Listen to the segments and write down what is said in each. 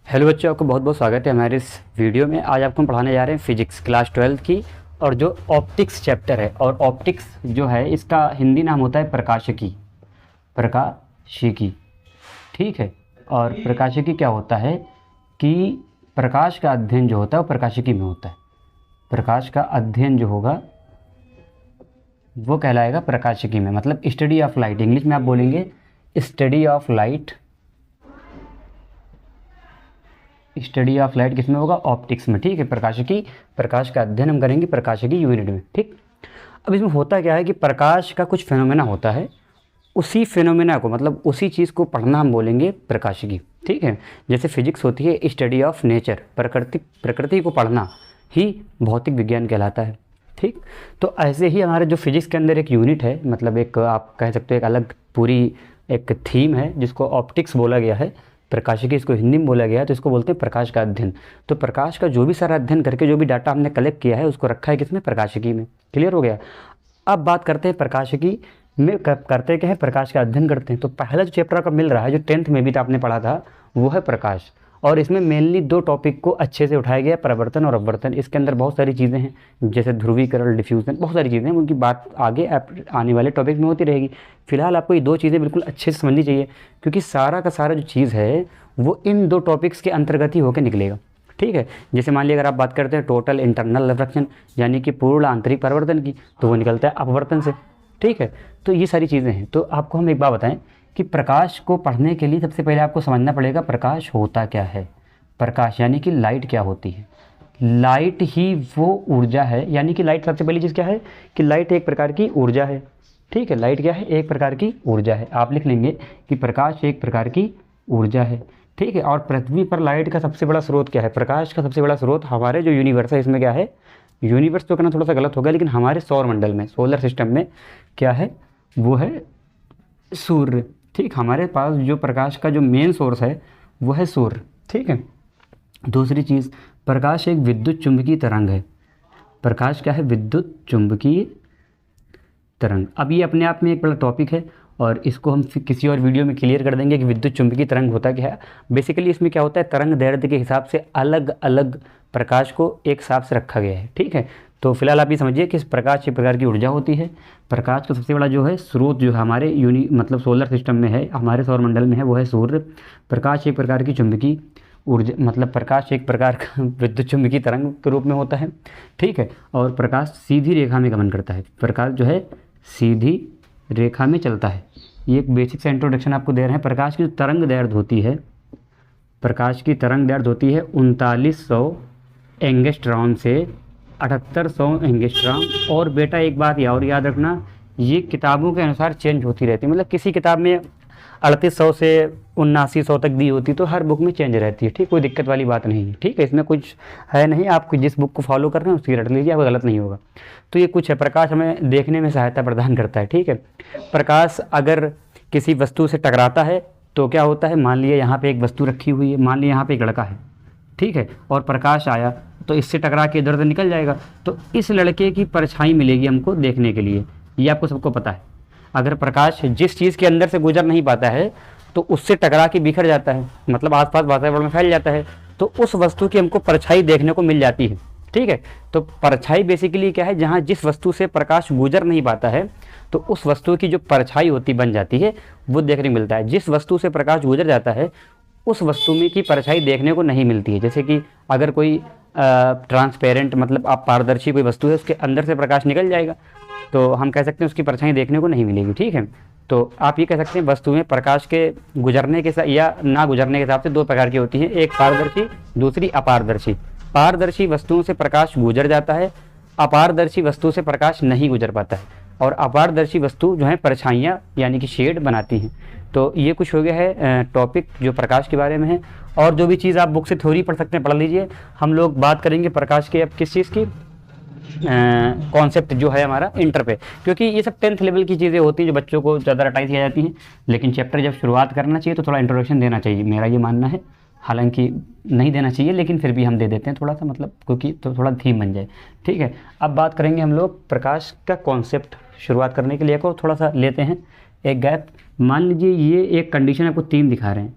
Hello बच्चों, आपको बहुत बहुत स्वागत है हमारे इस वीडियो में। आज आपको हम पढ़ाने जा रहे हैं फिजिक्स क्लास 12 की, और जो ऑप्टिक्स चैप्टर है। और ऑप्टिक्स जो है इसका हिंदी नाम होता है प्रकाशिकी। प्रकाशिकी, ठीक है। और प्रकाशिकी क्या होता है कि प्रकाश का अध्ययन जो होता है वो प्रकाशिकी में होता है। प्रकाश का अध्ययन जो होगा वो कहलाएगा प्रकाशिकी में, मतलब स्टडी ऑफ लाइट। इंग्लिश में आप बोलेंगे study of light. Study of light किस में होगा? ऑप्टिक्स में, ठीक है। प्रकाशिकी, प्रकाश का अध्ययन हम करेंगे प्रकाशिकी यूनिट में, ठीक। अब इसमें होता क्या है कि प्रकाश का कुछ फिनोमेना होता है, उसी फिनोमेना को, मतलब उसी चीज़ को पढ़ना हम बोलेंगे प्रकाशिकी, ठीक है। जैसे फिजिक्स होती है स्टडी ऑफ नेचर, प्रकृति को पढ़ना ही भौतिक विज्ञान कहलाता है, ठीक। तो ऐसे ही हमारे जो फिजिक्स के अंदर एक यूनिट है, मतलब एक आप कह सकते हो एक अलग पूरी एक थीम है जिसको ऑप्टिक्स बोला गया है। प्रकाशिकी इसको हिंदी में बोला गया है, तो इसको बोलते हैं प्रकाश का अध्ययन। तो प्रकाश का जो भी सारा अध्ययन करके जो भी डाटा हमने कलेक्ट किया है उसको रखा है किसमें? प्रकाशिकी में। क्लियर हो गया? अब बात करते हैं प्रकाशिकी में करते क्या है, प्रकाश का अध्ययन करते हैं। तो पहला जो चैप्टर आपका मिल रहा है, जो 10th में भी आपने पढ़ा था, वो है प्रकाश। और इसमें मेनली दो टॉपिक को अच्छे से उठाया गया, परावर्तन और अपवर्तन। इसके अंदर बहुत सारी चीज़ें हैं, जैसे ध्रुवीकरण, डिफ्यूजन, बहुत सारी चीज़ें हैं। उनकी बात आगे आने वाले टॉपिक में होती रहेगी। फिलहाल आपको ये दो चीज़ें बिल्कुल अच्छे से समझनी चाहिए, क्योंकि सारा का सारा जो चीज़ है वो इन दो टॉपिक्स के अंतर्गत ही होकर निकलेगा, ठीक है। जैसे मान लिया अगर आप बात करते हैं टोटल इंटरनल रिफ्रैक्शन, यानी कि पूर्ण आंतरिक परावर्तन की, तो वो निकलता है अपवर्तन से, ठीक है। तो ये सारी चीज़ें हैं। तो आपको हम एक बात बताएं कि प्रकाश को पढ़ने के लिए सबसे पहले आपको समझना पड़ेगा प्रकाश होता क्या है। प्रकाश यानी कि लाइट क्या होती है? लाइट ही वो ऊर्जा है, यानी कि लाइट सबसे पहली चीज़ क्या है कि लाइट एक प्रकार की ऊर्जा है, ठीक है। लाइट क्या है? एक प्रकार की ऊर्जा है। आप लिख लेंगे कि प्रकाश एक प्रकार की ऊर्जा है, ठीक है। और पृथ्वी पर लाइट का सबसे बड़ा स्रोत क्या है? प्रकाश का सबसे बड़ा स्रोत हमारे जो यूनिवर्स है, इसमें क्या है? यूनिवर्स तो कहना थोड़ा सा गलत होगा, लेकिन हमारे सौर मंडल में, सोलर सिस्टम में क्या है? वो है सूर्य, ठीक। हमारे पास जो प्रकाश का जो मेन सोर्स है वो है सूर्य, ठीक है। दूसरी चीज़, प्रकाश एक विद्युत चुंबकीय तरंग है। प्रकाश क्या है? विद्युत चुंबकीय तरंग। अब ये अपने आप में एक बड़ा टॉपिक है, और इसको हम किसी और वीडियो में क्लियर कर देंगे कि विद्युत चुंबकीय तरंग होता क्या है। बेसिकली इसमें क्या होता है, तरंग दैर्ध्य के हिसाब से अलग अलग प्रकाश को एक साथ से रखा गया है, ठीक है। तो फिलहाल आप ये समझिए कि प्रकाश एक प्रकार की ऊर्जा होती है। प्रकाश का सबसे बड़ा जो है स्रोत जो है हमारे मतलब सोलर सिस्टम में है, हमारे सौरमंडल में है, वो है सूर्य। प्रकाश एक प्रकार की चुंबकीय ऊर्जा, मतलब प्रकाश एक प्रकार का विद्युत चुंबकीय तरंग के रूप में होता है, ठीक है। और प्रकाश सीधी रेखा में गमन करता है। प्रकाश जो है सीधी रेखा में चलता है। ये एक बेसिक सा इंट्रोडक्शन आपको दे रहे हैं। प्रकाश की जो तरंग दैर्ध्य होती है, प्रकाश की तरंग दैर्ध्य होती है 3900 एंगस्ट्रॉम से 7800 एंगस्ट्रॉम। और बेटा एक बात और याद रखना, ये किताबों के अनुसार चेंज होती रहती है। मतलब किसी किताब में 3800 से 7900 तक दी होती, तो हर बुक में चेंज रहती है, ठीक। कोई दिक्कत वाली बात नहीं है, ठीक है। इसमें कुछ है नहीं, आप जिस बुक को फॉलो कर रहे हैं उसकी रट लीजिए, आपको गलत नहीं होगा। तो ये कुछ है। प्रकाश हमें देखने में सहायता प्रदान करता है, ठीक है। प्रकाश अगर किसी वस्तु से टकराता है तो क्या होता है, मान लिया यहाँ पे एक वस्तु रखी हुई है, मान लिया यहाँ पे एक लड़का है, ठीक है, और प्रकाश आया तो इससे टकरा के इधर उधर निकल जाएगा, तो इस लड़के की परछाई मिलेगी हमको देखने के लिए। ये आपको सबको पता है। अगर प्रकाश जिस चीज़ के अंदर से गुजर नहीं पाता है तो उससे टकरा के बिखर जाता है, मतलब आसपास वातावरण में फैल जाता है, तो उस वस्तु की हमको परछाई देखने को मिल जाती है, ठीक है। तो परछाई बेसिकली क्या है, जहाँ जिस वस्तु से प्रकाश गुजर नहीं पाता है तो उस वस्तु की जो परछाई होती बन जाती है वो देखने को मिलता है। जिस वस्तु से प्रकाश गुजर जाता है उस वस्तु में की परछाई देखने को नहीं मिलती है। जैसे कि अगर कोई ट्रांसपेरेंट, मतलब आप पारदर्शी कोई वस्तु है, उसके अंदर से प्रकाश निकल जाएगा तो हम कह सकते हैं उसकी परछाई देखने को नहीं मिलेगी, ठीक है। तो आप ये कह सकते हैं वस्तु में प्रकाश के गुजरने के या ना गुजरने के हिसाब से दो प्रकार की होती हैं, एक पारदर्शी, दूसरी अपारदर्शी। पारदर्शी वस्तुओं से प्रकाश गुजर जाता है, अपारदर्शी वस्तु से प्रकाश नहीं गुजर पाता है। और अपारदर्शी वस्तु जो है परछाइयाँ यानी कि शेड बनाती हैं। तो ये कुछ हो गया है टॉपिक जो प्रकाश के बारे में है। और जो भी चीज़ आप बुक से थ्योरी पढ़ सकते हैं पढ़ लीजिए। हम लोग बात करेंगे प्रकाश के अब किस चीज़ की, कॉन्सेप्ट जो है हमारा इंटर पे, क्योंकि ये सब 10th लेवल की चीज़ें होती हैं जो बच्चों को ज़्यादा रटाई दी जाती हैं। लेकिन चैप्टर जब शुरुआत करना चाहिए तो थोड़ा इंट्रोडक्शन देना चाहिए, मेरा ये मानना है। हालांकि नहीं देना चाहिए, लेकिन फिर भी हम दे देते हैं थोड़ा सा, मतलब क्योंकि तो थोड़ा थीम बन जाए, ठीक है। अब बात करेंगे हम लोग प्रकाश का कॉन्सेप्ट। शुरुआत करने के लिए को थोड़ा सा लेते हैं एक गैप। मान लीजिए ये एक कंडीशन आपको 3 दिखा रहे हैं,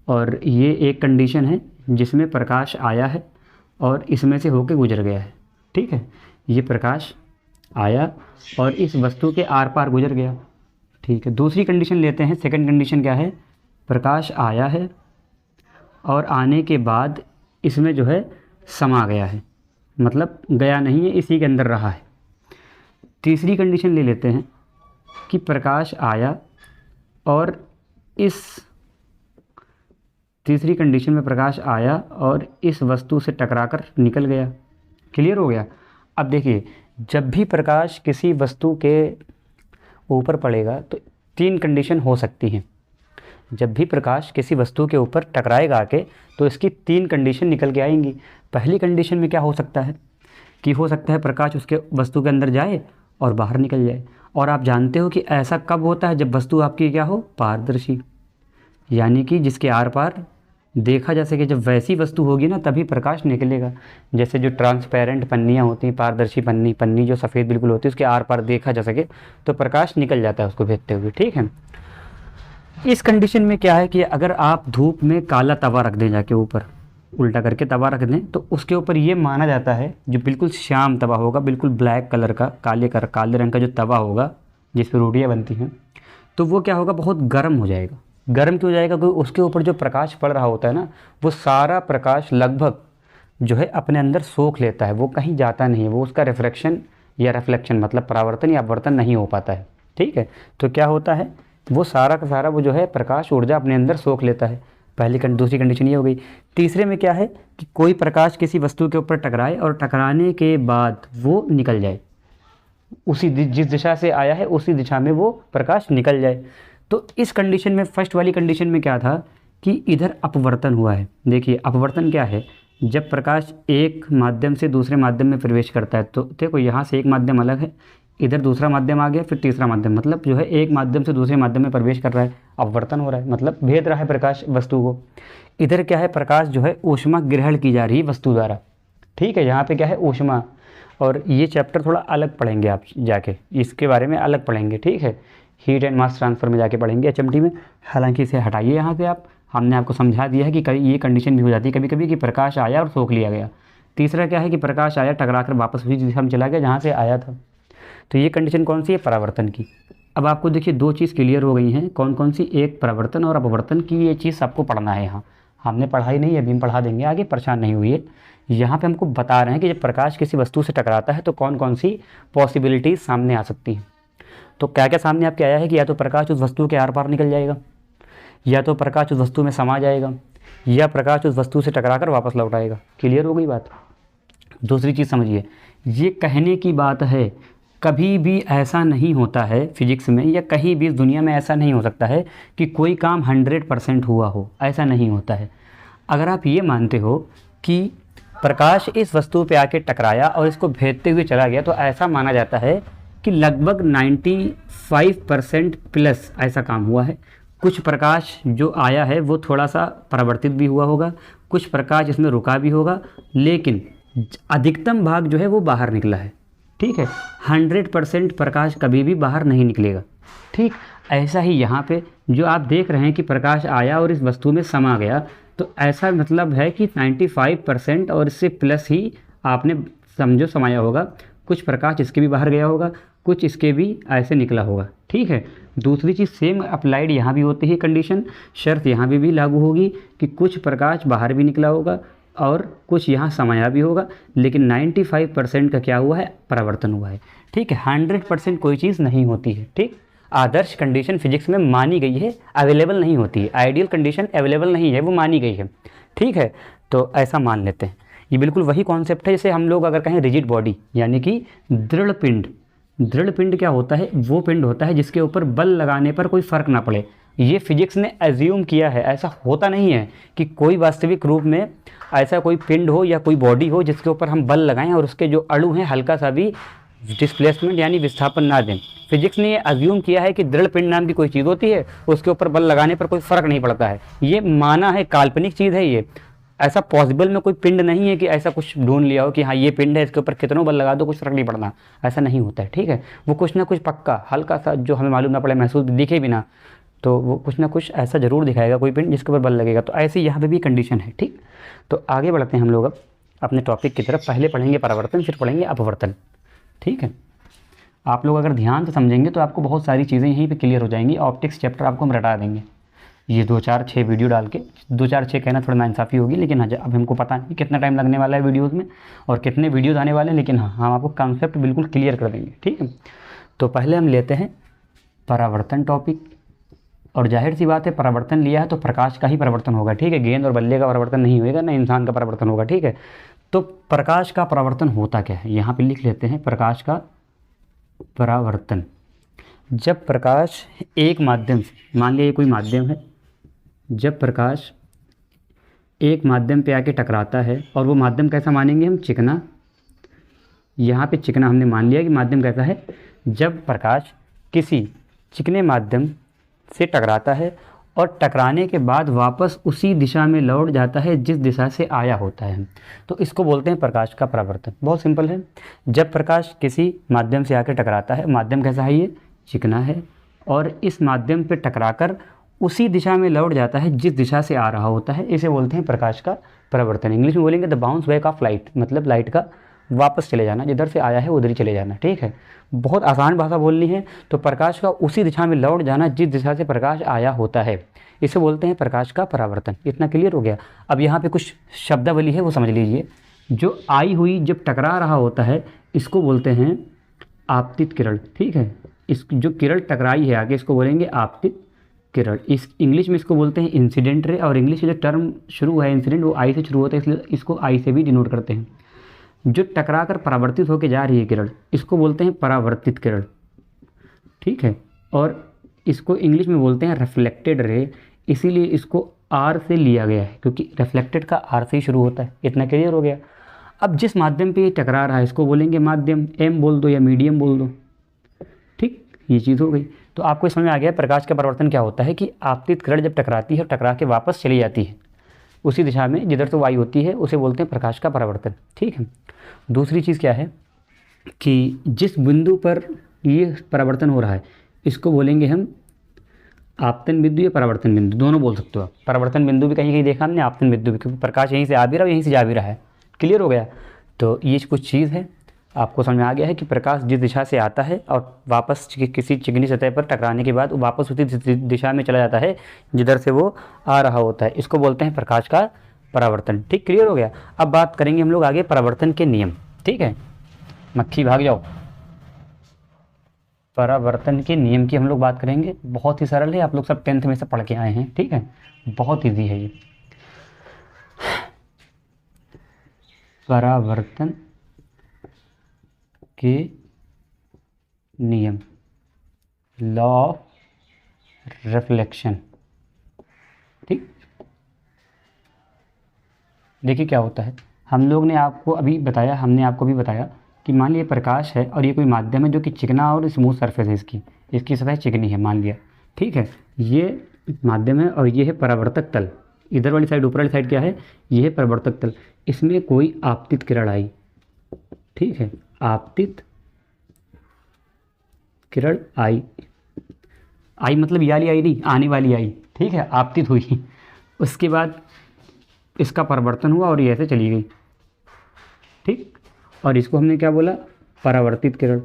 और ये एक कंडीशन है, जिसमें प्रकाश आया है और इसमें से होके गुजर गया है, ठीक है। ये प्रकाश आया और इस वस्तु के आर पार गुजर गया, ठीक है। दूसरी कंडीशन लेते हैं, सेकंड कंडीशन क्या है, प्रकाश आया है और आने के बाद इसमें जो है समा गया है, मतलब गया नहीं है, इसी के अंदर रहा है। तीसरी कंडीशन ले लेते हैं कि प्रकाश आया और इस तीसरी कंडीशन में प्रकाश आया और इस वस्तु से टकराकर निकल गया। क्लियर हो गया। अब देखिए, जब भी प्रकाश किसी वस्तु के ऊपर पड़ेगा तो तीन कंडीशन हो सकती हैं। जब भी प्रकाश किसी वस्तु के ऊपर टकराएगा आके तो इसकी तीन कंडीशन निकल के आएंगी। पहली कंडीशन में क्या हो सकता है कि हो सकता है प्रकाश उसके वस्तु के अंदर जाए और बाहर निकल जाए। और आप जानते हो कि ऐसा कब होता है, जब वस्तु आपकी क्या हो, पारदर्शी, यानी कि जिसके आर पार देखा जा सके। जब वैसी वस्तु होगी ना तभी प्रकाश निकलेगा। जैसे जो ट्रांसपेरेंट पन्नियाँ होती हैं, पारदर्शी पन्नी जो सफ़ेद बिल्कुल होती है, उसके आर पार देखा जा सके तो प्रकाश निकल जाता है उसको भेजते हुए, ठीक है। इस कंडीशन में क्या है कि अगर आप धूप में काला तवा रख दें, जाके ऊपर उल्टा करके तवा रख दें, तो उसके ऊपर ये माना जाता है जो बिल्कुल श्याम तवा होगा, बिल्कुल ब्लैक कलर का, काले रंग का जो तवा होगा जिस पर रोटियाँ बनती हैं, तो वो क्या होगा, बहुत गर्म हो जाएगा। गर्म क्यों हो जाएगा, क्योंकि उसके ऊपर जो प्रकाश पड़ रहा होता है ना, वो सारा प्रकाश लगभग जो है अपने अंदर सोख लेता है, वो कहीं जाता नहीं है, वो उसका रिफ्रैक्शन या रिफ्लेक्शन मतलब परावर्तन या अपवर्तन नहीं हो पाता है, ठीक है। तो क्या होता है, वो सारा का सारा वो जो है प्रकाश ऊर्जा अपने अंदर सोख लेता है। दूसरी कंडीशन ये हो गई। तीसरे में क्या है कि कोई प्रकाश किसी वस्तु के ऊपर टकराए और टकराने के बाद वो निकल जाए, उसी जिस दिशा से आया है उसी दिशा में वो प्रकाश निकल जाए। तो इस कंडीशन में, फर्स्ट वाली कंडीशन में क्या था कि इधर अपवर्तन हुआ है। देखिए अपवर्तन क्या है, जब प्रकाश एक माध्यम से दूसरे माध्यम में प्रवेश करता है, तो देखो यहाँ से एक माध्यम अलग है, इधर दूसरा माध्यम आ गया, फिर तीसरा माध्यम, मतलब जो है एक माध्यम से दूसरे माध्यम में प्रवेश कर रहा है, अपवर्तन हो रहा है, मतलब भेद रहा है प्रकाश वस्तु को। इधर क्या है, प्रकाश जो है ऊष्मा ग्रहण की जा रही है वस्तु द्वारा, ठीक है। यहाँ पे क्या है, ऊष्मा। और ये चैप्टर थोड़ा अलग पढ़ेंगे आप जाके, इसके बारे में अलग पढ़ेंगे, ठीक है। हीट एंड मास ट्रांसफ़र में जाके पढ़ेंगे एचएमटी में। हालांकि इसे हटाइए यहाँ से आप, हमने आपको समझा दिया है कि कभी ये कंडीशन भी हो जाती है कभी कभी कि प्रकाश आया और सोख लिया गया। तीसरा क्या है कि प्रकाश आया, टकरा कर वापस उसी दिशा में चला गया जहाँ से आया था। तो ये कंडीशन कौन सी है, परावर्तन की। अब आपको देखिए दो चीज़ क्लियर हो गई हैं, कौन कौन सी, एक परावर्तन और अपवर्तन की। ये चीज़ आपको पढ़ना है, यहाँ हमने पढ़ाई नहीं, अभी हम पढ़ा देंगे आगे, परेशान नहीं हुई है। यहाँ पे हमको बता रहे हैं कि जब प्रकाश किसी वस्तु से टकराता है तो कौन कौन सी पॉसिबिलिटीज़ सामने आ सकती हैं। तो क्या क्या सामने आपके आया है कि या तो प्रकाश उस वस्तु के आर पार निकल जाएगा, या तो प्रकाश उस वस्तु में समा जाएगा, या प्रकाश उस वस्तु से टकराकर वापस लौट आएगा। क्लियर हो गई बात। दूसरी चीज़ समझिए, ये कहने की बात है, कभी भी ऐसा नहीं होता है फिजिक्स में या कहीं भी इस दुनिया में ऐसा नहीं हो सकता है कि कोई काम 100% हुआ हो, ऐसा नहीं होता है। अगर आप ये मानते हो कि प्रकाश इस वस्तु पे आके टकराया और इसको भेदते हुए चला गया, तो ऐसा माना जाता है कि लगभग 95% प्लस ऐसा काम हुआ है। कुछ प्रकाश जो आया है वो थोड़ा सा परावर्तित भी हुआ होगा, कुछ प्रकाश इसमें रुका भी होगा, लेकिन अधिकतम भाग जो है वो बाहर निकला है, ठीक है। 100% प्रकाश कभी भी बाहर नहीं निकलेगा, ठीक। ऐसा ही यहाँ पे जो आप देख रहे हैं कि प्रकाश आया और इस वस्तु में समा गया, तो ऐसा मतलब है कि 95% और इससे प्लस ही आपने समझो समाया होगा। कुछ प्रकाश इसके भी बाहर गया होगा, कुछ इसके भी ऐसे निकला होगा, ठीक है। दूसरी चीज़ सेम अप्लाइड यहाँ भी होती है कंडीशन, शर्त यहाँ भी लागू होगी कि कुछ प्रकाश बाहर भी निकला होगा और कुछ यहाँ समाया भी होगा, लेकिन 95% का क्या हुआ है, परावर्तन हुआ है, ठीक है। 100% कोई चीज़ नहीं होती है, ठीक। आदर्श कंडीशन फिजिक्स में मानी गई है, अवेलेबल नहीं होती है। आइडियल कंडीशन अवेलेबल नहीं है, वो मानी गई है, ठीक है। तो ऐसा मान लेते हैं। ये बिल्कुल वही कॉन्सेप्ट है जैसे हम लोग अगर कहें रिजिड बॉडी, यानी कि दृढ़ पिंड। दृढ़ पिंड क्या होता है, वो पिंड होता है जिसके ऊपर बल लगाने पर कोई फ़र्क ना पड़े। ये फिजिक्स ने एज्यूम किया है, ऐसा होता नहीं है कि कोई वास्तविक रूप में ऐसा कोई पिंड हो या कोई बॉडी हो जिसके ऊपर हम बल लगाएं और उसके जो अणु हैं हल्का सा भी डिस्प्लेसमेंट यानी विस्थापन ना दें। फिजिक्स ने ये एज्यूम किया है कि दृढ़ पिंड नाम की कोई चीज़ होती है, उसके ऊपर बल लगाने पर कोई फ़र्क नहीं पड़ता है। ये माना है, काल्पनिक चीज़ है ये, ऐसा पॉसिबल में कोई पिंड नहीं है कि ऐसा कुछ ढूंढ लिया हो कि हाँ ये पिंड है, इसके ऊपर कितनों बल लगा दो कुछ फ़र्क नहीं पड़ना, ऐसा नहीं होता है, ठीक है। वो कुछ ना कुछ पक्का हल्का सा जो हमें मालूम ना पड़े, महसूस दिखे भी ना, तो वो कुछ ना कुछ ऐसा ज़रूर दिखाएगा कोई पिंड जिसके ऊपर बल लगेगा। तो ऐसे यहाँ पे भी कंडीशन है, ठीक। तो आगे बढ़ते हैं हम लोग अब अपने टॉपिक की तरफ। पहले पढ़ेंगे परावर्तन, फिर पढ़ेंगे अपवर्तन, ठीक है। आप लोग अगर ध्यान से समझेंगे तो आपको बहुत सारी चीज़ें यहीं पे क्लियर हो जाएंगी। ऑप्टिक्स चैप्टर आपको हम रटा देंगे, ये 2 4 6 वीडियो डाल के। 2 4 6 कहना थोड़ा नाइंसाफ़ी होगी, लेकिन हाँ अब हमको पता नहीं कितना टाइम लगने वाला है वीडियोज़ में और कितने वीडियोज़ आने वाले हैं, लेकिन हाँ हम आपको कॉन्सेप्ट बिल्कुल क्लियर कर देंगे, ठीक है। तो पहले हम लेते हैं परावर्तन टॉपिक, और जाहिर सी बात है परावर्तन लिया है तो प्रकाश का ही परावर्तन होगा, ठीक है। गेंद और बल्ले का परावर्तन नहीं होगा, ना इंसान का परावर्तन होगा, ठीक है। तो प्रकाश का परावर्तन होता क्या है, यहाँ पे लिख लेते हैं प्रकाश का परावर्तन। जब प्रकाश एक माध्यम से, मान लिया ये कोई माध्यम है, जब प्रकाश एक माध्यम पे आके टकराता है, और वो माध्यम कैसा मानेंगे हम, चिकना। यहाँ पे चिकना हमने मान लिया कि माध्यम कैसा है। जब प्रकाश किसी चिकने माध्यम से टकराता है और टकराने के बाद वापस उसी दिशा में लौट जाता है जिस दिशा से आया होता है, तो इसको बोलते हैं प्रकाश का परावर्तन। बहुत सिंपल है। जब प्रकाश किसी माध्यम से आकर टकराता है, माध्यम कैसा है, ये चिकना है, और इस माध्यम पे टकराकर उसी दिशा में लौट जाता है जिस दिशा से आ रहा होता है, इसे बोलते हैं प्रकाश का परावर्तन। इंग्लिश में बोलेंगे the bounce back of light, मतलब लाइट का वापस चले जाना, जिधर से आया है उधर ही चले जाना, ठीक है। बहुत आसान भाषा बोलनी है तो प्रकाश का उसी दिशा में लौट जाना जिस दिशा से प्रकाश आया होता है, इसे बोलते हैं प्रकाश का परावर्तन। इतना क्लियर हो गया। अब यहाँ पे कुछ शब्दावली है वो समझ लीजिए। जो आई हुई जब टकरा रहा होता है इसको बोलते हैं आपतित किरण, ठीक है। इस जो किरण टकराई है आगे इसको बोलेंगे आपतित किरण। इस इंग्लिश में इसको बोलते हैं इंसिडेंट रे, और इंग्लिश में जो टर्म शुरू है इंसिडेंट वो आई से शुरू होता है, इसलिए इसको आई से भी डिनोट करते हैं। जो टकरा कर परावर्तित होकर जा रही है किरण, इसको बोलते हैं परावर्तित किरण, ठीक है। और इसको इंग्लिश में बोलते हैं रिफ्लेक्टेड रे, इसीलिए इसको आर से लिया गया है, क्योंकि रिफ्लेक्टेड का आर से ही शुरू होता है। इतना क्लियर हो गया। अब जिस माध्यम पे ये टकरा रहा है इसको बोलेंगे माध्यम, एम बोल दो या मीडियम बोल दो, ठीक, ये चीज़ हो गई। तो आपको समझ में आ गया प्रकाश का परावर्तन क्या होता है, कि आपतित किरण जब टकराती है, टकरा के वापस चली जाती है उसी दिशा में जिधर से वायु होती है, उसे बोलते हैं प्रकाश का परावर्तन, ठीक है। दूसरी चीज़ क्या है कि जिस बिंदु पर ये परावर्तन हो रहा है इसको बोलेंगे हम आपतन बिंदु या परावर्तन बिंदु, दोनों बोल सकते हो आप। परावर्तन बिंदु भी कहीं कहीं देखा हमने, आपतन बिंदु भी, क्योंकि प्रकाश यहीं से आ भी रहा है यहीं से जा भी रहा है। क्लियर हो गया। तो ये कुछ चीज़ है, आपको समझ में आ गया है कि प्रकाश जिस दिशा से आता है और वापस किसी चिकनी सतह पर टकराने के बाद वो वापस उसी दिशा में चला जाता है जिधर से वो आ रहा होता है, इसको बोलते हैं प्रकाश का परावर्तन, ठीक। क्लियर हो गया। अब बात करेंगे हम लोग आगे परावर्तन के नियम, ठीक है। मक्खी भाग जाओ। परावर्तन के नियम की हम लोग बात करेंगे। बहुत ही सरल है, आप लोग सब 10th में से पढ़ के आए हैं, ठीक है। बहुत ईजी है ये। परावर्तन के नियम, लॉ ऑफ रिफ्लेक्शन, ठीक। देखिए क्या होता है, हम लोग ने आपको अभी बताया, हमने आपको भी बताया कि मान लिया प्रकाश है और ये कोई माध्यम है जो कि चिकना और स्मूथ सरफेस है, इसकी सतह चिकनी है मान लिया, ठीक है। ये माध्यम है और ये है परावर्तक तल, इधर वाली साइड ऊपर वाली साइड क्या है, ये है परावर्तक तल। इसमें कोई आपतित किरण आई, ठीक है, आपतित किरण आई, आई मतलब ये वाली आई नहीं, आने वाली आई, ठीक है, आपतित हुई। उसके बाद इसका परिवर्तन हुआ और ये ऐसे चली गई, ठीक। और इसको हमने क्या बोला, परावर्तित किरण।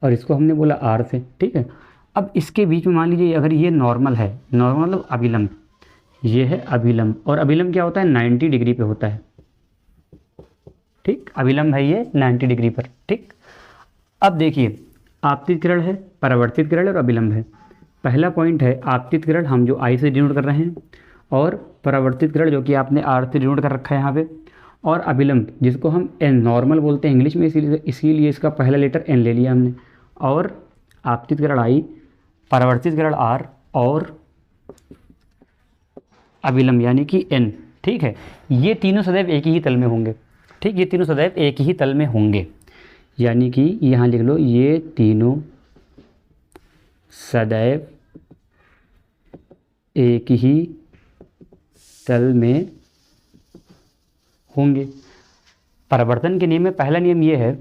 और इसको हमने बोला आर से, ठीक है। अब इसके बीच में मान लीजिए अगर ये नॉर्मल है, नॉर्मल मतलब अभिलंब, ये है अभिलंब, और अभिलंब क्या होता है 90 डिग्री पे होता है, ठीक। अभिलंब है ये 90 डिग्री पर, ठीक। अब देखिए आपतित किरण है, परावर्तित किरण और अभिलंब है। पहला पॉइंट है आपतित किरण हम जो आई से डिनोट कर रहे हैं, और परावर्तित किरण जो कि आपने आर से डिनोट कर रखा है यहाँ पे, और अभिलंब जिसको हम एन नॉर्मल बोलते हैं इंग्लिश में, इसीलिए इसका पहला लेटर एन ले लिया हमने। और आपतित किरण आई, परावर्तित किरण आर, और अभिलंब यानी कि एन, ठीक है। ये तीनों सदैव एक ही तल में होंगे, ठीक। ये तीनों सदैव एक ही तल में होंगे, यानी कि यहाँ लिख लो, ये तीनों सदैव एक ही तल में होंगे। परावर्तन के नियम में पहला नियम ये है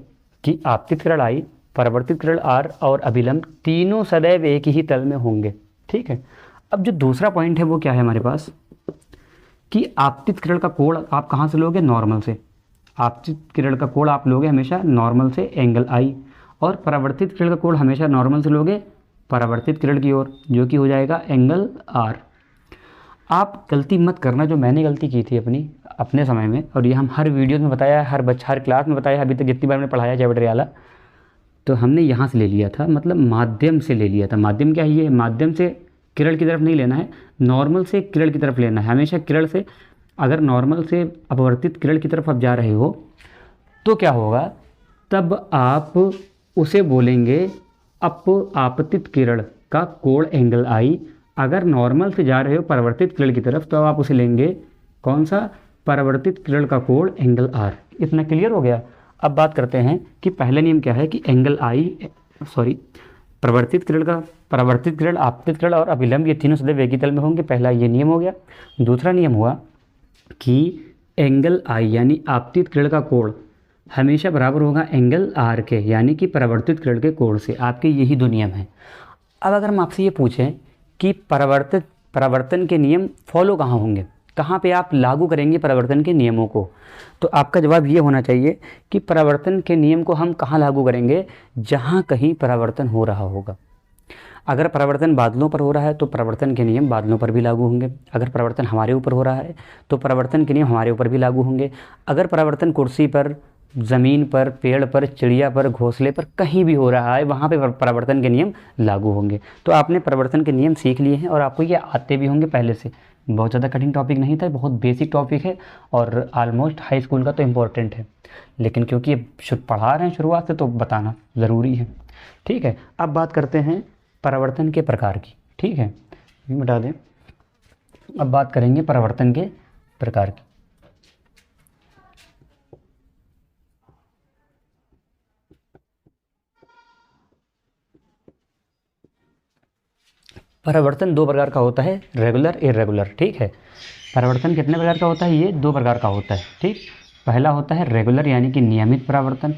कि आपतित किरण आई, परावर्तित किरण R और अभिलंब तीनों सदैव एक ही तल में होंगे। ठीक है, अब जो दूसरा पॉइंट है वो क्या है हमारे पास कि आपतित किरण का कोण आप कहाँ से लोगे, नॉर्मल से। आपतित किरण का कोण आप लोगे हमेशा नॉर्मल से, एंगल I, और परावर्तित किरण का कोण हमेशा नॉर्मल से लोगे परावर्तित किरण की ओर, जो कि हो जाएगा एंगल R। आप गलती मत करना जो मैंने गलती की थी अपने समय में, और ये हम हर वीडियो में बताया है, हर क्लास में बताया है, अभी तक जितनी बार मैंने पढ़ाया चैप्टर वाला, तो हमने यहाँ से ले लिया था, मतलब माध्यम से ले लिया था। माध्यम क्या है, ये माध्यम से किरण की तरफ नहीं लेना है, नॉर्मल से किरण की तरफ लेना है। हमेशा किरण से, अगर नॉर्मल से अपवर्तित किरण की तरफ आप जा रहे हो तो क्या होगा, तब आप उसे बोलेंगे आपतित किरण का कोण एंगल I। अगर नॉर्मल से जा रहे हो परावर्तित किरण की तरफ तो आप उसे लेंगे कौन सा, परावर्तित किरण का कोण एंगल R। इतना क्लियर हो गया। अब बात करते हैं कि पहला नियम क्या है कि एंगल परावर्तित किरण, आपतित किरण और अभिलंब ये तीनों सदैव एक ही तल में होंगे। पहला ये नियम हो गया। दूसरा नियम हुआ कि एंगल I यानी आपतित किरण का कोण हमेशा बराबर होगा एंगल R के, यानी कि परावर्तित किरण के कोण से। आपके यही दो नियम हैं। अब अगर हम आपसे ये पूछें कि परावर्तन के नियम फॉलो कहाँ होंगे, कहाँ पे आप लागू करेंगे परावर्तन के नियमों को, तो आपका जवाब ये होना चाहिए कि परावर्तन के नियम को हम कहाँ लागू करेंगे, जहाँ कहीं परावर्तन हो रहा होगा। अगर परावर्तन बादलों पर हो रहा है तो परावर्तन के नियम बादलों पर भी लागू होंगे। अगर परावर्तन हमारे ऊपर हो रहा है तो परावर्तन के नियम हमारे ऊपर भी लागू होंगे। अगर परावर्तन कुर्सी पर, ज़मीन पर, पेड़ पर, चिड़िया पर, घोंसले पर, कहीं भी हो रहा है, वहाँ पे परावर्तन के नियम लागू होंगे। तो आपने परावर्तन के नियम सीख लिए हैं और आपको ये आते भी होंगे पहले से। बहुत ज़्यादा कठिन टॉपिक नहीं था, बहुत बेसिक टॉपिक है और ऑलमोस्ट हाई स्कूल का तो इम्पोर्टेंट है, लेकिन क्योंकि ये पढ़ा रहे हैं शुरुआत से तो बताना ज़रूरी है। ठीक है, अब बात करते हैं परावर्तन के प्रकार की। ठीक है, बता दें, अब बात करेंगे परावर्तन के प्रकार की। परावर्तन दो प्रकार का होता है, रेगुलर, इरेगुलर। ठीक है, परावर्तन कितने प्रकार का होता है, ये दो प्रकार का होता है। ठीक, पहला होता है रेगुलर यानी कि नियमित परावर्तन,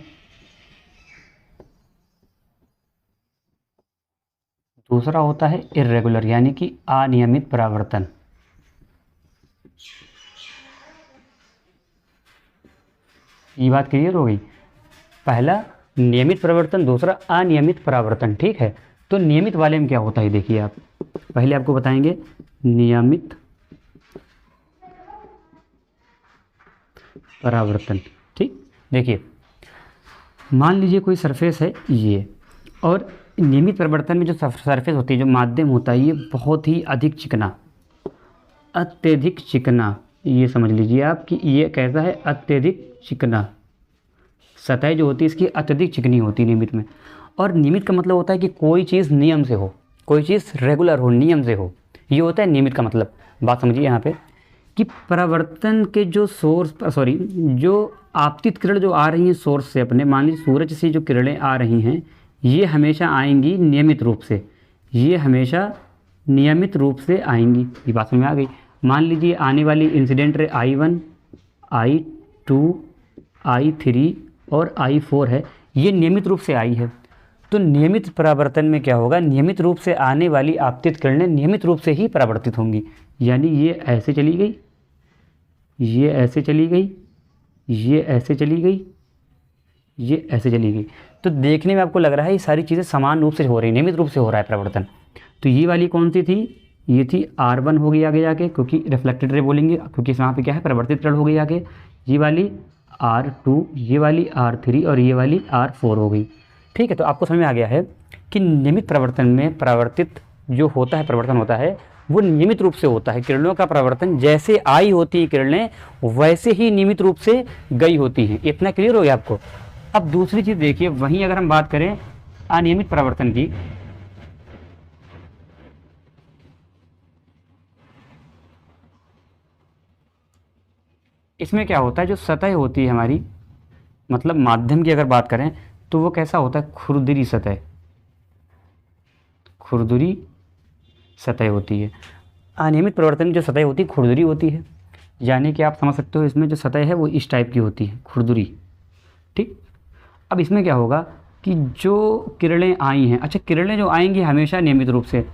दूसरा होता है इरेगुलर यानी कि अनियमित परावर्तन। ये बात क्लियर हो गई। पहला नियमित परावर्तन, दूसरा अनियमित परावर्तन। ठीक है, तो नियमित वाले में क्या होता है देखिए, आप पहले आपको बताएंगे नियमित परावर्तन। ठीक, देखिए मान लीजिए कोई सरफेस है ये, और नियमित परावर्तन में जो सरफेस होती है, जो माध्यम होता है, ये बहुत ही अधिक चिकना, अत्यधिक चिकना, ये समझ लीजिए आप कि ये कैसा है, अत्यधिक चिकना। सतह जो होती है इसकी अत्यधिक चिकनी होती है नियमित में। और नियमित का मतलब होता है कि कोई चीज़ नियम से हो, कोई चीज़ रेगुलर हो, नियम से हो, ये होता है नियमित का मतलब। बात समझिए यहाँ पे कि परावर्तन के जो जो आपतित किरण जो आ रही हैं सोर्स से, अपने मान लीजिए सूरज से जो किरणें आ रही हैं, ये हमेशा आएंगी नियमित रूप से, ये हमेशा नियमित रूप से आएंगी। ये बात समझ में आ गई। मान लीजिए आने वाली incident ray I1, I2, I3 और I4 है, ये नियमित रूप से आई है। तो नियमित परावर्तन में क्या होगा, नियमित रूप से आने वाली आपतित किरणें नियमित रूप से ही परावर्तित होंगी। यानी ये ऐसे चली गई, ये ऐसे चली गई, ये ऐसे चली गई, ये ऐसे चली गई। तो देखने में आपको लग रहा है ये सारी चीज़ें समान रूप से हो रही, नियमित रूप से हो रहा है परावर्तन। तो ये वाली कौन सी थी, ये थी R1 हो गई आगे जाके, क्योंकि रिफ्लेक्टेड रे बोलेंगे, क्योंकि वहाँ पे क्या है, परावर्तित किरण हो गई आगे। ये वाली R2, ये वाली R3 और ये वाली R4 हो गई। ठीक है, तो आपको समझ में आ गया है कि नियमित परावर्तन में परावर्तित जो होता है, परावर्तन होता है, वो नियमित रूप से होता है। किरणों का परावर्तन जैसे आई होती है किरणें, वैसे ही नियमित रूप से गई होती हैं। इतना क्लियर हो गया आपको। अब दूसरी चीज़ देखिए, वहीं अगर हम बात करें अनियमित परावर्तन की, इसमें क्या होता है, जो सतह होती है हमारी, मतलब माध्यम की अगर बात करें तो वो कैसा होता है, खुरदरी सतह, खुरदरी सतह होती है। अनियमित परावर्तन की जो सतह होती है खुरदरी होती है, यानी कि आप समझ सकते हो इसमें जो सतह है वो इस टाइप की होती है, खुरदरी। ठीक, अब इसमें क्या होगा, कि जो किरणें आई हैं, अच्छा किरणें जो आएंगी हमेशा नियमित रूप से,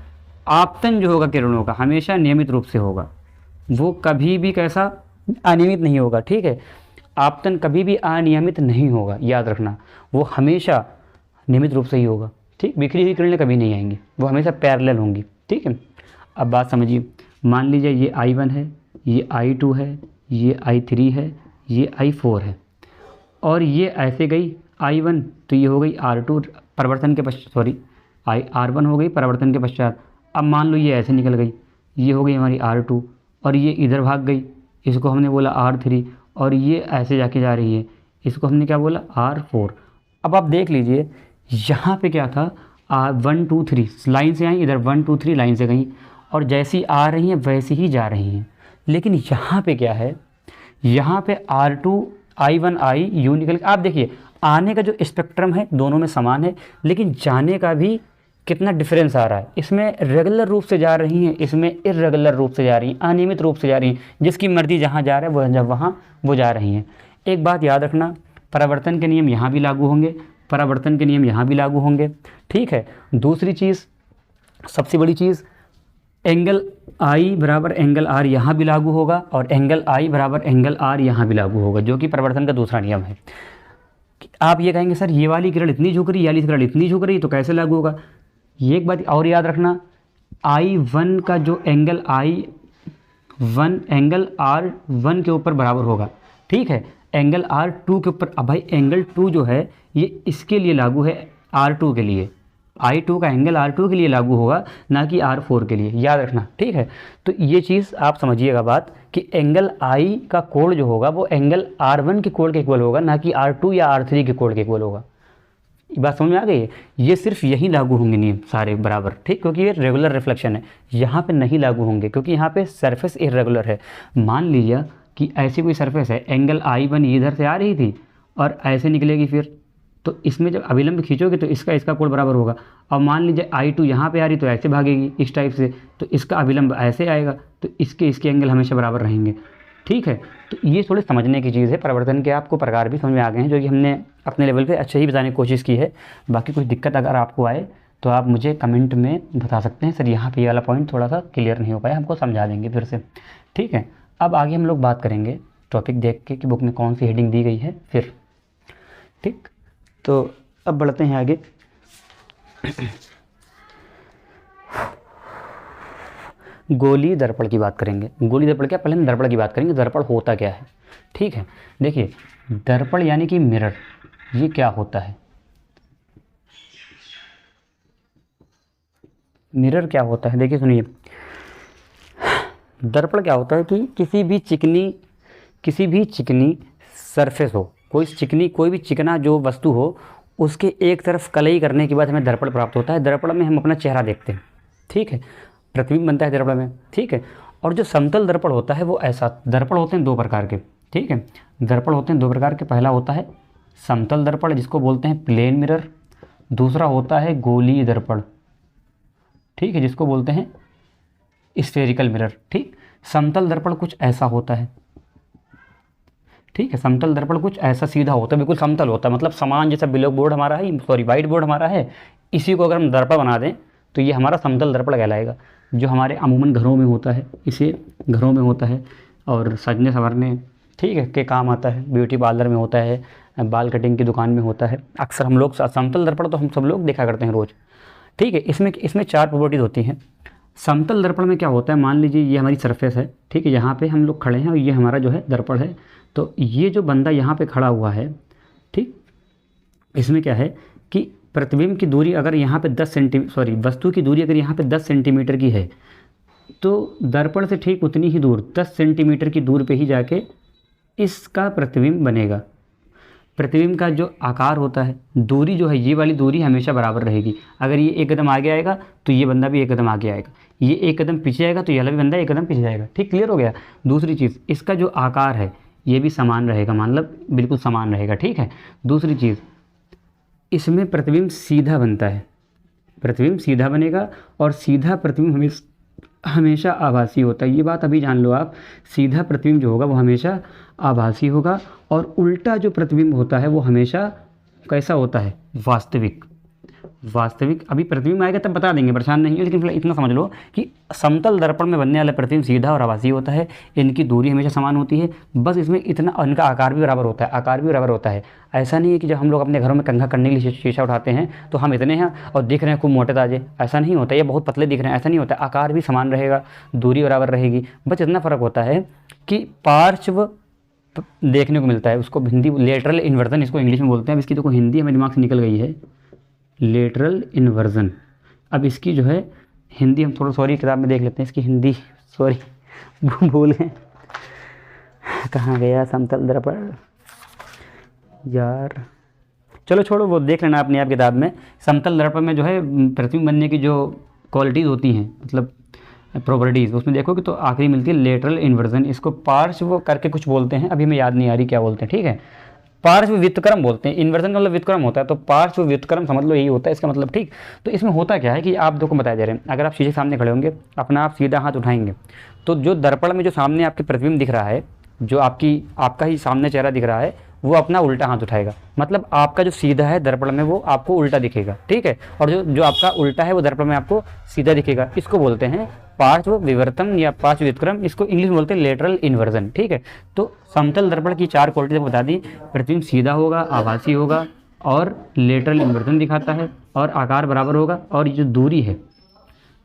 आपतन जो होगा किरणों का हमेशा नियमित रूप से होगा, वो कभी भी कैसा अनियमित नहीं होगा, ठीक है। आपतन कभी भी अनियमित नहीं होगा, याद रखना, वो हमेशा नियमित रूप से ही होगा, ठीक। बिखरी हुई किरणें कभी नहीं आएंगी, वो हमेशा पैरेलल होंगी, ठीक है। अब बात समझिए, मान लीजिए ये I1 है, ये I2 है, ये I3 है, ये I4 है, और ये ऐसे गई I1, तो ये हो गई R2 परिवर्तन के पश्चात, सॉरी R1 हो गई परिवर्तन के पश्चात। अब मान लो ये ऐसे निकल गई, ये हो गई हमारी R2, और ये इधर भाग गई, इसको हमने बोला R3, और ये ऐसे जाके जा रही है, इसको हमने क्या बोला R4। अब आप देख लीजिए यहाँ पे क्या था, 1 2 3 लाइन से आई, इधर 1 2 3 लाइन से गई, और जैसी आ रही हैं वैसी ही जा रही हैं। लेकिन यहाँ पे क्या है, यहाँ पे R2 I1 I यूँ निकल, आप देखिए आने का जो स्पेक्ट्रम है दोनों में समान है, लेकिन जाने का भी कितना डिफरेंस आ रहा है। इसमें रेगुलर रूप से जा रही हैं, इसमें इर्रेगुलर रूप से जा रही हैं, अनियमित रूप से जा रही हैं, जिसकी मर्जी जहाँ जा रहा है वो जब वहाँ वो जा रही हैं। एक बात याद रखना, परावर्तन के नियम यहाँ भी लागू होंगे, परावर्तन के नियम यहाँ भी लागू होंगे, ठीक है। दूसरी चीज़, सबसे बड़ी चीज़, एंगल I बराबर एंगल R यहाँ भी लागू होगा, और एंगल I बराबर एंगल R यहाँ भी लागू होगा, जो कि परावर्तन का दूसरा नियम है। आप ये कहेंगे सर ये वाली किरण इतनी झुक रही है, ये वाली किरण इतनी झुक रही है, तो कैसे लागू होगा। ये एक बात और याद रखना, I1 का जो एंगल I1 एंगल R1 के ऊपर बराबर होगा, ठीक है, एंगल R2 के ऊपर। अब भाई एंगल 2 जो है ये इसके लिए लागू है, R2 के लिए, I2 का एंगल R2 के लिए लागू होगा, ना कि R4 के लिए, याद रखना, ठीक है। तो ये चीज़ आप समझिएगा बात, कि एंगल I का कोण जो होगा वो एंगल R1 के कोण के इक्वल होगा, ना कि R2 या R3 के कोण के इक्वल होगा। ये बात समझ में आ गई है। ये सिर्फ यही लागू होंगे नियम सारे बराबर, ठीक, क्योंकि ये रेगुलर रिफ्लेक्शन है। यहाँ पे नहीं लागू होंगे क्योंकि यहाँ पे सरफेस इरेगुलर है। मान लीजिए कि ऐसी कोई सरफेस है, एंगल I1 इधर से आ रही थी और ऐसे निकलेगी, फिर तो इसमें जब अभिलंब खींचोगे तो इसका कोण बराबर होगा। अब मान लीजिए I2 यहाँ पे आ रही तो ऐसे भागेगी इस टाइप से, तो इसका अभिलंब ऐसे आएगा, तो इसके एंगल हमेशा बराबर रहेंगे, ठीक है। तो ये थोड़े समझने की चीज़ है। परिवर्तन के आपको प्रकार भी समझ में आ गए हैं, जो कि हमने अपने लेवल पे अच्छे ही बताने की कोशिश की है। बाकी कुछ दिक्कत अगर आपको आए तो आप मुझे कमेंट में बता सकते हैं, सर यहाँ पे ये वाला पॉइंट थोड़ा सा क्लियर नहीं हो पाया, हमको समझा देंगे फिर से, ठीक है। अब आगे हम लोग बात करेंगे टॉपिक देख के कि बुक में कौन सी हेडिंग दी गई है फिर, ठीक। तो अब बढ़ते हैं आगे। गोलीय दर्पण की बात करेंगे। गोलीय दर्पण क्या, पहले हम दर्पण की बात करेंगे, दर्पण होता क्या है, ठीक है। देखिए दर्पण यानी कि मिरर, ये क्या होता है, मिरर क्या होता है, देखिए सुनिए। दर्पण क्या होता है कि किसी भी चिकनी सरफेस हो, कोई भी चिकना जो वस्तु हो, उसके एक तरफ कलई करने के बाद हमें दर्पण प्राप्त होता है। दर्पण में हम अपना चेहरा देखते हैं, ठीक है, प्रतिबिंब बनता है दर्पण में, ठीक है। और जो समतल दर्पण होता है वो ऐसा, दर्पण होते हैं दो प्रकार के, ठीक है, दर्पण होते हैं दो प्रकार के। पहला होता है समतल दर्पण जिसको बोलते हैं प्लेन मिरर, दूसरा होता है गोलीय दर्पण, ठीक है, जिसको बोलते हैं स्फेरिकल मिरर, ठीक। समतल दर्पण कुछ ऐसा होता है, ठीक है, समतल दर्पण कुछ ऐसा सीधा होता है, बिल्कुल समतल होता है, मतलब समान जैसा ब्लैक बोर्ड हमारा है, सॉरी वाइट बोर्ड हमारा है, इसी को अगर हम दर्पण बना दें तो ये हमारा समतल दर्पण कहलाएगा, जो हमारे अमूमन घरों में होता है, इसे घरों में होता है और सजने संवरने, ठीक है, के काम आता है, ब्यूटी पार्लर में होता है, बाल कटिंग की दुकान में होता है। अक्सर हम लोग समतल दर्पण तो हम सब लोग देखा करते हैं रोज़, ठीक है। इसमें 4 प्रॉपर्टीज़ होती हैं। समतल दर्पण में क्या होता है, मान लीजिए ये हमारी सरफेस है, ठीक है, यहाँ पे हम लोग खड़े हैं और ये हमारा जो है दर्पण है, तो ये जो बंदा यहाँ पे खड़ा हुआ है, ठीक, इसमें क्या है कि प्रतिबिंब की दूरी अगर यहाँ पे 10 सेंटीमीटर, सॉरी वस्तु की दूरी अगर यहाँ पे 10 सेंटीमीटर की है, तो दर्पण से ठीक उतनी ही दूर 10 सेंटीमीटर की दूर पे ही जाके इसका प्रतिबिंब बनेगा। प्रतिबिंब का जो आकार होता है, दूरी जो है, ये वाली दूरी हमेशा बराबर रहेगी। अगर ये एक कदम आगे आएगा तो ये बंदा भी एक कदम आगे आएगा, ये एक कदम पीछे आएगा तो ये वाला भी बंदा एक कदम पीछे जाएगा, ठीक, क्लियर हो गया। दूसरी चीज़, इसका जो आकार है ये भी समान रहेगा, मतलब बिल्कुल समान रहेगा, ठीक है। दूसरी चीज़, इसमें प्रतिबिंब सीधा बनता है, प्रतिबिंब सीधा बनेगा और सीधा प्रतिबिंब हमेशा आभासी होता है, ये बात अभी जान लो आप। सीधा प्रतिबिंब जो होगा वो हमेशा आभासी होगा और उल्टा जो प्रतिबिंब होता है वो हमेशा कैसा होता है, वास्तविक। वास्तविक अभी प्रतिबिंब आएगा तब बता देंगे, परेशान नहीं है, लेकिन फिलहाल इतना समझ लो कि समतल दर्पण में बनने वाला प्रतिबिंब सीधा और आभासी होता है, इनकी दूरी हमेशा समान होती है, बस इसमें इतना, इनका आकार भी बराबर होता है, आकार भी बराबर होता है। ऐसा नहीं है कि जब हम लोग अपने घरों में कंघा करने के लिए शीशा उठाते हैं तो हम इतने हैं और दिख रहे हैं खूब मोटे ताजे, ऐसा नहीं होता, ये बहुत पतले दिख रहे हैं, ऐसा नहीं होता, आकार भी समान रहेगा, दूरी बराबर रहेगी, बस इतना फ़र्क होता है कि पार्श्व देखने को मिलता है, उसको हिंदी लेटरल इन्वर्जन इसको इंग्लिश में बोलते हैं। अब इसकी देखो हिंदी हमें दिमाग से निकल गई है, लेटरल इन्वर्जन। अब इसकी जो है हिंदी हम थोड़ा, सॉरी किताब में देख लेते हैं इसकी हिंदी, सॉरी भूल गए, कहाँ गया समतल दर्पण यार, चलो छोड़ो, वो देख लेना अपने आप किताब में। समतल दर्पण में जो है प्रतिबिंब बनने की जो क्वालिटीज़ होती हैं, मतलब प्रॉपर्टीज़, उसमें देखो कि तो आखिरी मिलती है लेटरल इन्वर्जन। इसको पार्श्व करके कुछ बोलते हैं, अभी हमें याद नहीं आ रही क्या बोलते हैं, ठीक है, पार्श्व व्युत्क्रम बोलते हैं, इन्वर्जन का मतलब व्युत्क्रम होता है, तो पार्श्व व्युत्क्रम समझ लो यही होता है इसका मतलब, ठीक। तो इसमें होता क्या है कि आप देखो बताया जा रहे हैं, अगर आप शीशे के सामने खड़े होंगे, अपना आप सीधा हाथ उठाएंगे तो जो दर्पण में जो सामने आपके प्रतिबिंब दिख रहा है, जो आपका ही सामने चेहरा दिख रहा है, वो अपना उल्टा हाथ उठाएगा, मतलब आपका जो सीधा है दर्पण में वो आपको उल्टा दिखेगा, ठीक है, और जो आपका उल्टा है वो दर्पण में आपको सीधा दिखेगा। इसको बोलते हैं पार्श्व विवर्तन या पार्श्व व्युत्क्रम, इसको इंग्लिश में बोलते हैं लेटरल इन्वर्जन, ठीक है। तो समतल दर्पण की 4 क्वालिटी बता दी, प्रतिबिंब सीधा होगा, आभासी होगा और लेटरल इन्वर्जन दिखाता है और आकार बराबर होगा, और ये जो दूरी है,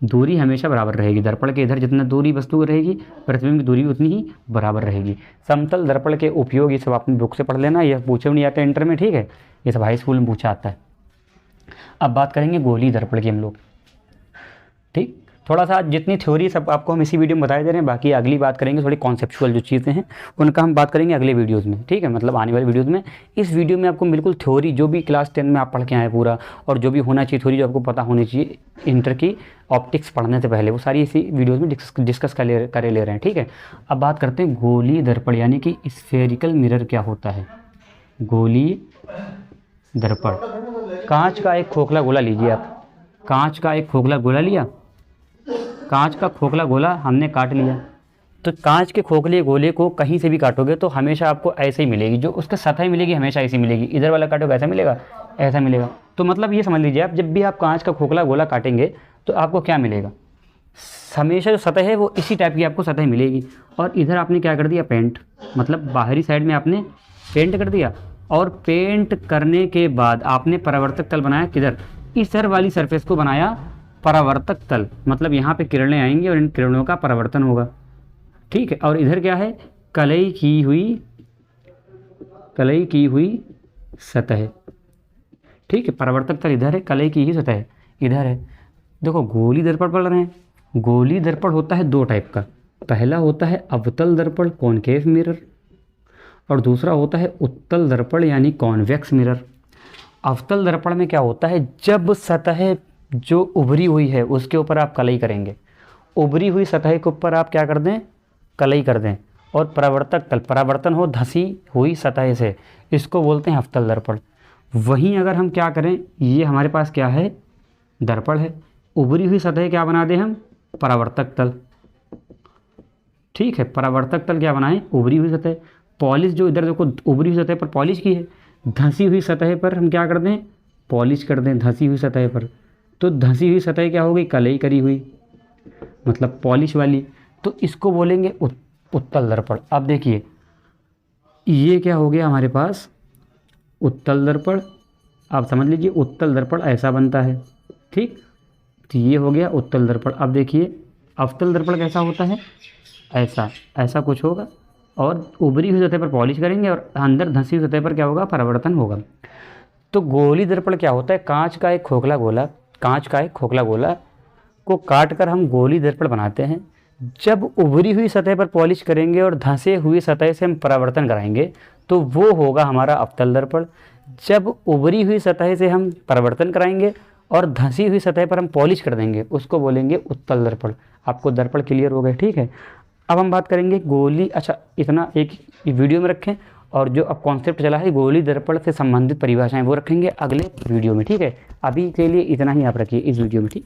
दूरी हमेशा बराबर रहेगी, दर्पण के इधर जितना दूरी वस्तु की रहेगी प्रतिबिंब की दूरी भी उतनी ही बराबर रहेगी। समतल दर्पण के उपयोग ये सब अपनी बुक से पढ़ लेना, यह पूछे नहीं आता इंटर में, ठीक है, ये सब हाई स्कूल में पूछा आता है। अब बात करेंगे गोलीय दर्पण की हम लोग, ठीक, थोड़ा सा जितनी थ्योरी सब आपको हम इसी वीडियो में बताए दे रहे हैं, बाकी अगली बात करेंगे थोड़ी कॉन्सेप्चुअल जो चीज़ें हैं उनका हम बात करेंगे अगले वीडियोज़ में, ठीक है, मतलब आने वाले वीडियोज़ में। इस वीडियो में आपको बिल्कुल थ्योरी जो भी क्लास 10 में आप पढ़ के आए पूरा, और जो भी होना चाहिए थ्योरी जो आपको पता होनी चाहिए इंटर की ऑप्टिक्स पढ़ने से पहले, वो सारी इसी वीडियोज़ में डिस्कस कर ले रहे हैं, ठीक है। अब बात करते हैं गोलीय दर्पण यानी कि स्फेरिकल मिरर क्या होता है। गोलीय दर्पण, कांच का एक खोखला गोला लीजिए आप, कांच का एक खोखला गोला लिया, कांच का खोखला गोला हमने काट लिया, तो कांच के खोखले गोले को कहीं से भी काटोगे तो हमेशा आपको ऐसे ही मिलेगी, जो उसका सतह मिलेगी हमेशा ऐसी मिलेगी, इधर वाला काटोगे ऐसा मिलेगा, ऐसा मिलेगा। तो मतलब ये समझ लीजिए आप, जब भी आप कांच का खोखला गोला काटेंगे तो आपको क्या मिलेगा, हमेशा जो सतह है वो इसी टाइप की आपको सतह मिलेगी। और इधर आपने क्या कर दिया, पेंट, मतलब बाहरी साइड में आपने पेंट कर दिया, और पेंट करने के बाद आपने परावर्तक तल बनाया, किधर, इधर वाली सरफेस को बनाया परावर्तक तल, मतलब यहाँ पे किरणें आएंगी और इन किरणों का परावर्तन होगा, ठीक है। और इधर क्या है, कलई की हुई सतह, ठीक है, परावर्तक तल इधर है, कलई की ही सतह इधर है। देखो गोलीय दर्पण पढ़ रहे हैं, गोलीय दर्पण होता है 2 टाइप का, पहला होता है अवतल दर्पण कॉनकेव मिरर, और दूसरा होता है उत्तल दर्पण यानी कॉन्वेक्स मिरर। अवतल दर्पण में क्या होता है, जब सतह जो उभरी हुई है उसके ऊपर आप कलई करेंगे, उभरी हुई सतह के ऊपर आप क्या कर दें, कलई कर दें, और परावर्तक तल, परावर्तन हो धसी हुई सतह से, इसको बोलते हैं अवतल दर्पण। वहीं अगर हम क्या करें, ये हमारे पास क्या है, दर्पण है, उभरी हुई सतह क्या बना दें हम, परावर्तक तल, ठीक है, परावर्तक तल क्या बनाएं, उभरी हुई सतह, पॉलिश जो इधर देखो उभरी हुई सतह पर पॉलिश की है, धंसी हुई सतह पर हम क्या कर दें, पॉलिश कर दें, धंसी हुई सतह पर, तो धंसी हुई सतह क्या हो गई, कलई करी हुई, मतलब पॉलिश वाली, तो इसको बोलेंगे उत्तल दर्पण। अब देखिए ये क्या हो गया हमारे पास, उत्तल दर्पण। आप समझ लीजिए उत्तल दर्पण ऐसा बनता है, ठीक, तो ये हो गया उत्तल दर्पण। अब देखिए अवतल दर्पण कैसा होता है, ऐसा कुछ होगा, और उभरी हुई सतह पर पॉलिश करेंगे और अंदर धंसी हुई सतह पर क्या होगा, परावर्तन होगा। तो गोलीय दर्पण क्या होता है, कांच का एक खोखला गोला को काट कर हम गोलीय दर्पण बनाते हैं। जब उभरी हुई सतह पर पॉलिश करेंगे और धंसे हुई सतह से हम परावर्तन कराएंगे तो वो होगा हमारा अवतल दर्पण। जब उभरी हुई सतह से हम परावर्तन कराएंगे और धंसी हुई सतह पर हम पॉलिश कर देंगे उसको बोलेंगे उत्तल दर्पण। आपको दर्पण क्लियर हो गए, ठीक है। अब हम बात करेंगे गोली, अच्छा इतना एक वीडियो में रखें, और जो अब कॉन्सेप्ट चला है गोलीय दर्पण से संबंधित परिभाषाएं वो रखेंगे अगले वीडियो में, ठीक है। अभी के लिए इतना ही आप रखिए इस वीडियो में, ठीक।